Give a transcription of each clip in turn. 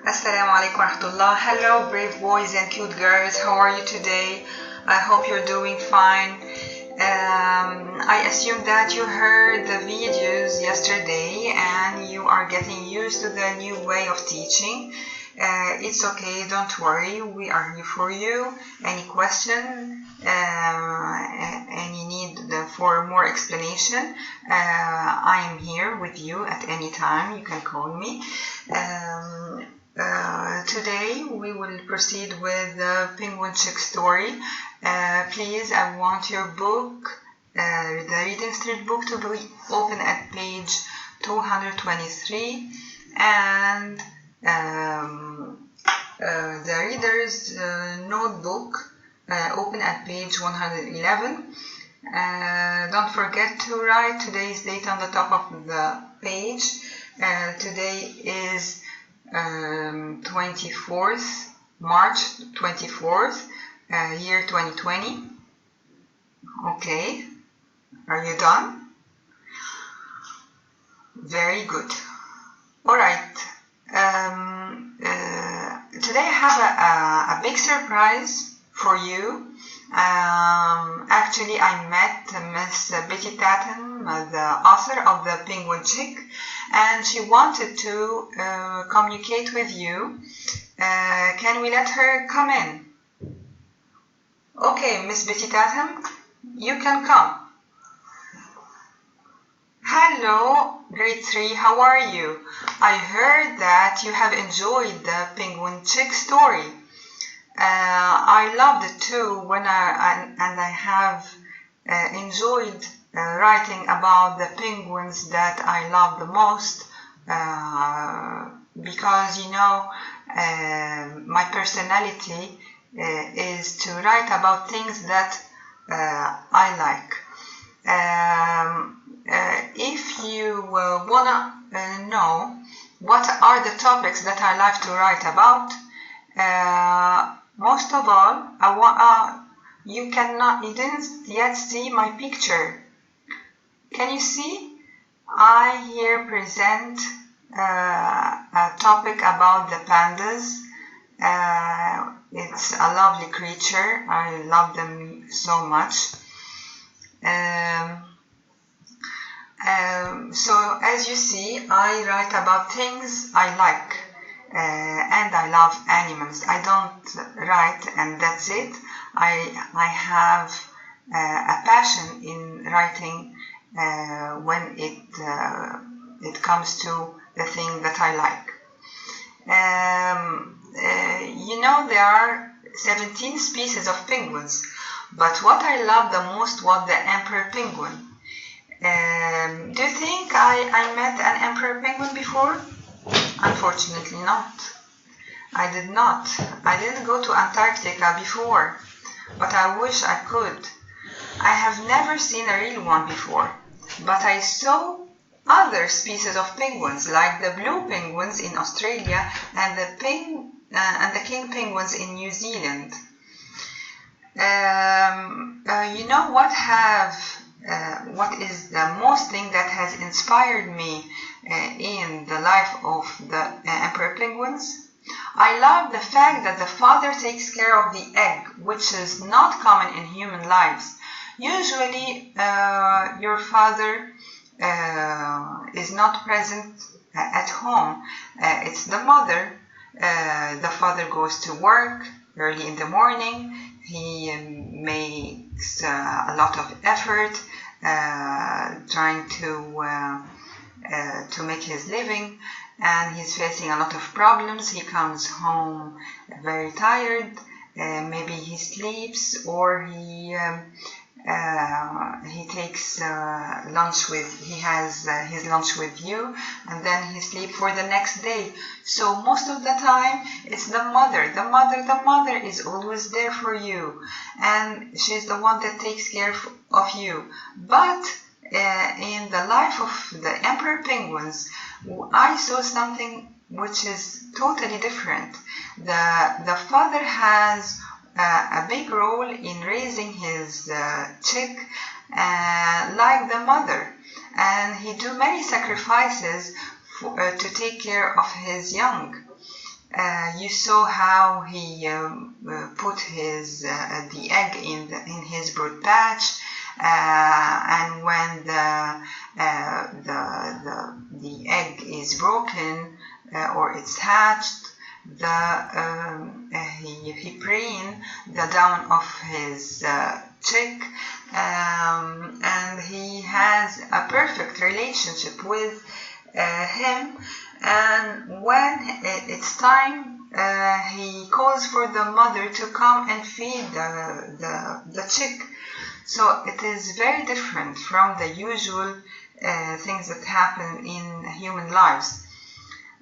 Assalamu alaikum warahmatullah. Hello brave boys and cute girls, how are you today? I hope you're doing fine. I assume that you heard the videos yesterday and you are getting used to the new way of teaching. It's okay, don't worry, we are here for you. Any question, any need for more explanation, I am here with you at any time, you can call me. Today we will proceed with the Penguin Chick story. Please, I want your book, the Reading Street book, to be open at page 223 and the reader's notebook open at page 111. Don't forget to write today's date on the top of the page. Today is 24th, March 24th, year 2020. Okay, are you done? Very good. Alright, today I have a big surprise for you. Actually, I met Miss Betty Tatum, the author of The Penguin Chick, and she wanted to communicate with you. Can we let her come in? Okay, Miss Betty Tatum, you can come. Hello, grade 3, how are you? I heard that you have enjoyed the Penguin Chick story. I loved it too and I have enjoyed writing about the penguins that I love the most because, you know, my personality is to write about things that I like. If you wanna know what are the topics that I like to write about, most of all, you didn't yet see my picture. Can you see? I here present a topic about the pandas. It's a lovely creature. I love them so much. So as you see, I write about things I like. And I love animals. I don't write and that's it. I have a passion in writing when it comes to the thing that I like. You know, there are 17 species of penguins, but what I love the most was the emperor penguin. Do you think I met an emperor penguin before? Unfortunately not. I did not. I didn't go to Antarctica before, but I wish I could. I have never seen a real one before, but I saw other species of penguins, like the blue penguins in Australia and the king penguins in New Zealand. You know what is the most thing that has inspired me in the life of the emperor penguins? I love the fact that the father takes care of the egg, which is not common in human lives. Usually, your father is not present at home. It's the mother. The father goes to work early in the morning. He makes a lot of effort trying to make his living, and he's facing a lot of problems. He comes home very tired. Maybe he sleeps, or he takes lunch with. He has his lunch with you, and then he sleeps for the next day. So most of the time, it's the mother. The mother is always there for you, and she's the one that takes care of you. But in the life of the emperor penguins, I saw something which is totally different. The father has a big role in raising his chick like the mother, and he do many sacrifices to take care of his young. You saw how he put the egg in his brood patch, and when the egg is broken or it's hatched, he preen the down of his chick, and he has a perfect relationship with him. And when it's time, he calls for the mother to come and feed the chick. So it is very different from the usual things that happen in human lives.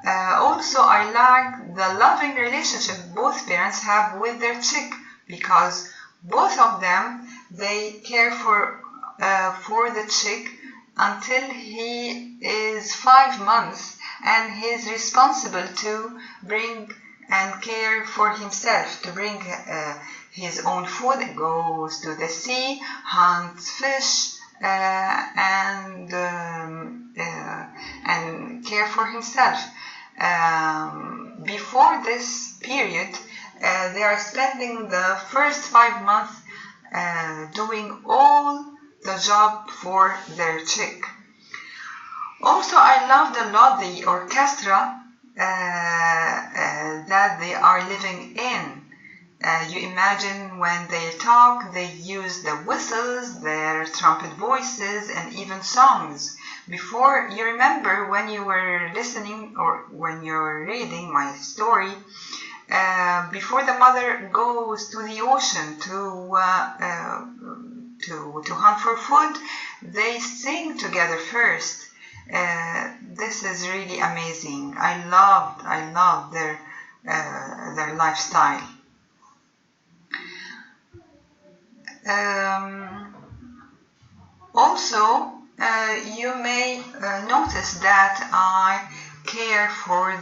Also, I like the loving relationship both parents have with their chick, because both of them, they care for the chick until he is 5 months, and he is responsible to bring and care for himself, to bring his own food, goes to the sea, hunts fish, and care for himself. Before this period, they are spending the first 5 months doing all the job for their chick. Also, I loved a lot the orchestra that they are living in. You imagine when they talk, they use the whistles, their trumpet voices, and even songs. Before, you remember when you were listening or when you were reading my story, before the mother goes to the ocean to hunt for food, they sing together first. This is really amazing. I love their lifestyle. Also, you may notice that I care for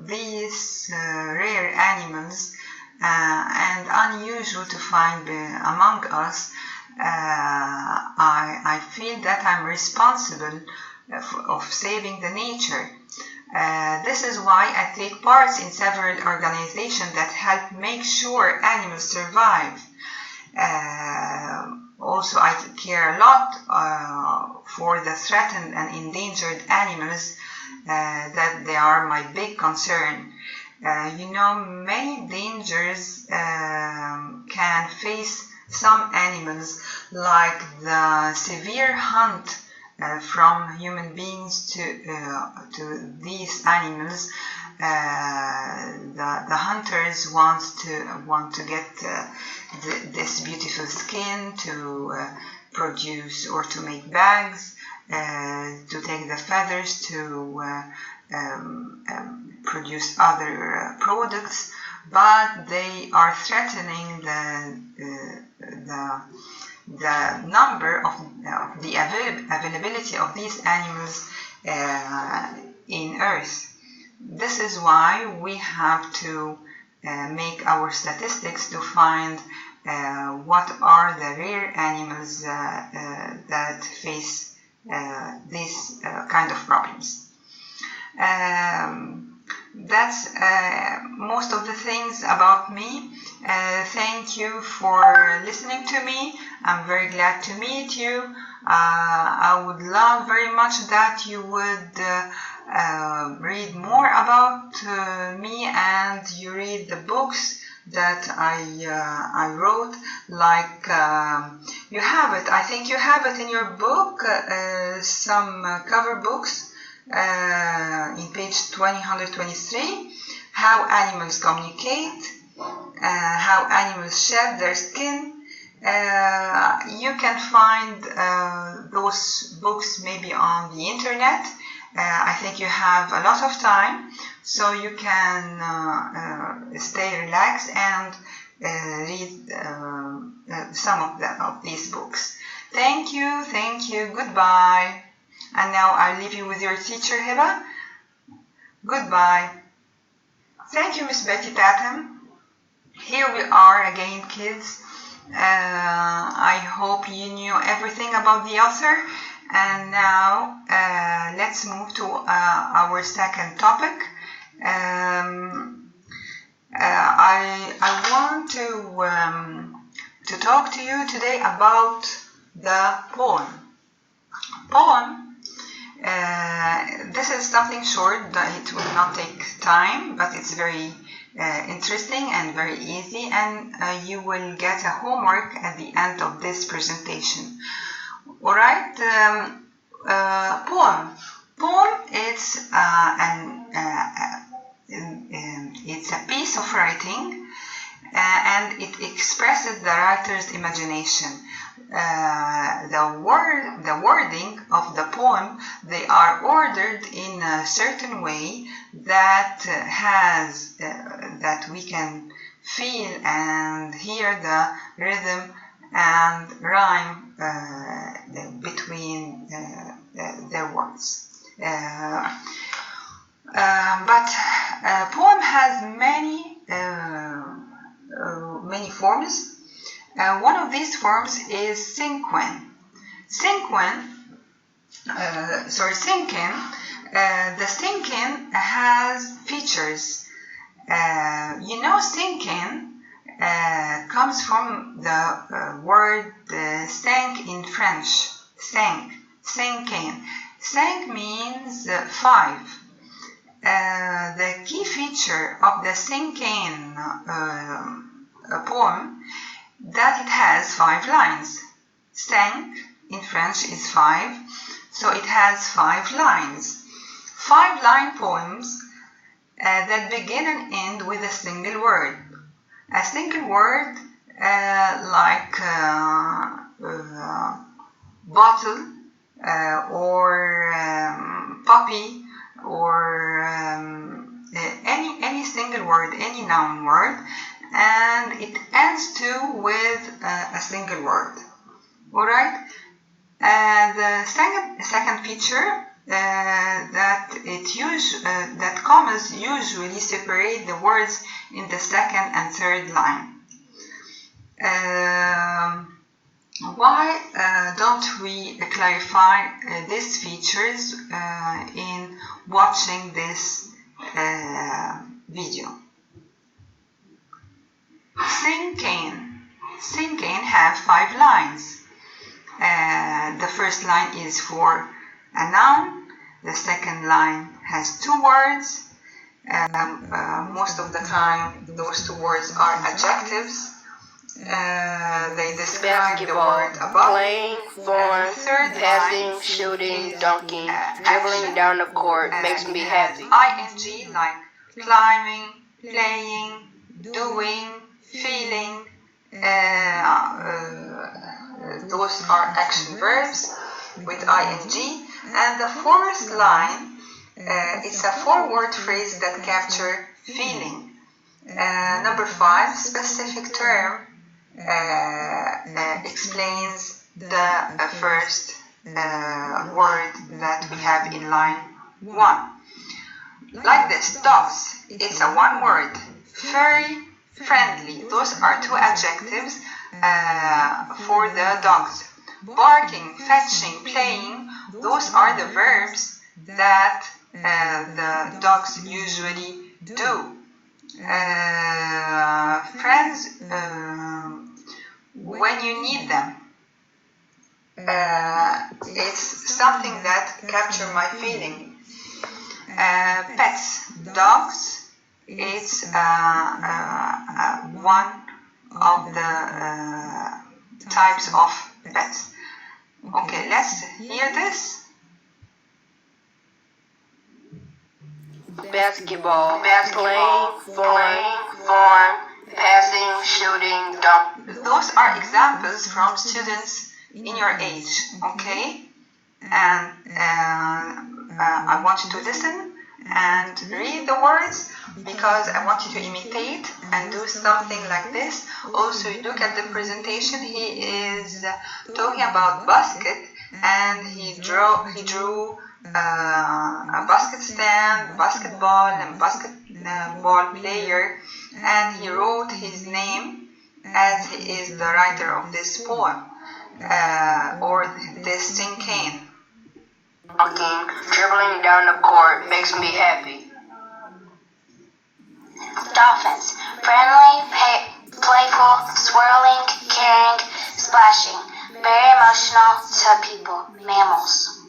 these rare animals and unusual to find among us. I feel that I'm responsible of saving the nature. This is why I take part in several organizations that help make sure animals survive. Also, I care a lot for the threatened and endangered animals, that they are my big concern. Many dangers can face some animals, like the severe hunt from human beings to these animals. The hunters want to get this beautiful skin to produce or to make bags, to take the feathers to produce other products, but they are threatening the number of the availability of these animals in Earth. This is why we have to make our statistics to find what are the rare animals that face these kind of problems. That's most of the things about me. Thank you for listening to me. I'm very glad to meet you. I would love very much that you would read more about me, and you read the books that I wrote, like you have it. I think you have it in your book, some cover books in page 123, how animals communicate, how animals shed their skin. You can find those books maybe on the internet. I think you have a lot of time, so you can stay relaxed and read some of these books. Thank you, goodbye. And now I leave you with your teacher, Hiba. Goodbye. Thank you, Miss Betty Patham. Here we are again, kids. I hope you knew everything about the author. And now let's move to our second topic. I want to talk to you today about the poem. This is something short that it will not take time, but it's very interesting and very easy, and you will get a homework at the end of this presentation. Alright, poem. Poem is it's a piece of writing and it expresses the writer's imagination. The wording of the poem, they are ordered in a certain way that that we can feel and hear the rhythm and rhyme between their words. But poem has many forms. One of these forms is cinquain. The cinquain has features. Cinquain comes from the word cinq in French. Cinquain. Cinq means five. The key feature of the cinquain poem that it has 5 lines. Cinq in French is 5, so it has 5 lines. 5-line poems that begin and end with a single word. A single word like bottle or puppy or any single word, any noun word, and it ends too with a single word. Alright? The second feature that commas usually separate the words in the second and third line. Why don't we clarify these features in watching this video? Cinquain have 5 lines. The first line is for a noun. The second line has 2 words. Most of the time, those 2 words are adjectives. They describe the word above. Playing, throwing, passing, shooting, dunking, dribbling down the court makes me happy. ing like climbing, playing, doing, feeling. Those are action verbs with ing. And the fourth line is a 4-word phrase that captures feeling. Number 5, specific term explains the first word that we have in line 1. Like this, dogs, it's a 1 word. Furry, friendly, those are 2 adjectives for the dogs. Barking, fetching, playing, those are the verbs that the dogs usually do. Friends, when you need them, it's something that captures my feeling. Pets, dogs, it's one of the types of pets. Okay, let's hear this. Basketball, playing, throwing, passing, shooting, dunking. Those are examples from students in your age, okay? And I want you to listen and read the words because I want you to imitate and do something like this. Also, look at the presentation. He is talking about basket and he drew a basket stand, basketball, and basketball player, and he wrote his name as he is the writer of this poem or this cinquain. Dribbling down the court makes me happy. Dolphins. Friendly, playful, swirling, caring, splashing. Very emotional to people. Mammals.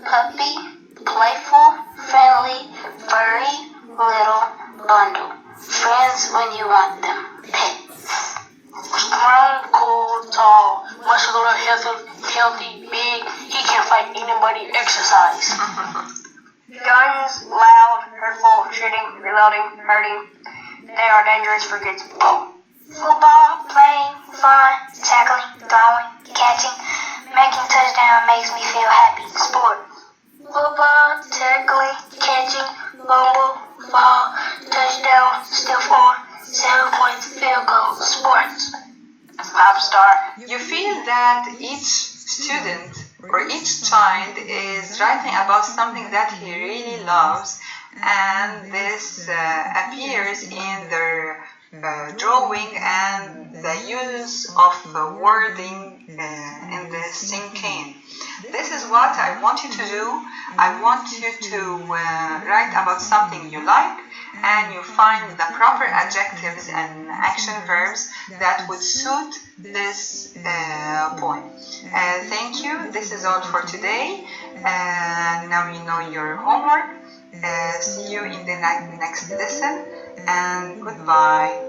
Puppy. Playful, friendly, furry, little, bundle. Friends when you want them. Pets. Strong, cool, tall, muscular, healthy, big. He can't fight anybody. Exercise. Guns, loud, hurtful, shooting, reloading, hurting. They are dangerous for kids. Go. Football, playing, fun, tackling, throwing, catching, making touchdown makes me feel happy. Sport. Football, tackling, catching, fumble, ball, touchdown, stiff arm, 7 points, field goal. Sports. Pop star. You feel that each student or each child is writing about something that he really loves, and this appears in their drawing and the use of wording in the syncane. This is what I want you to do. I want you to write about something you like, and you find the proper adjectives and action verbs that would suit this poem. Thank you. This is all for today. Now you know your homework. See you in the next lesson, and goodbye.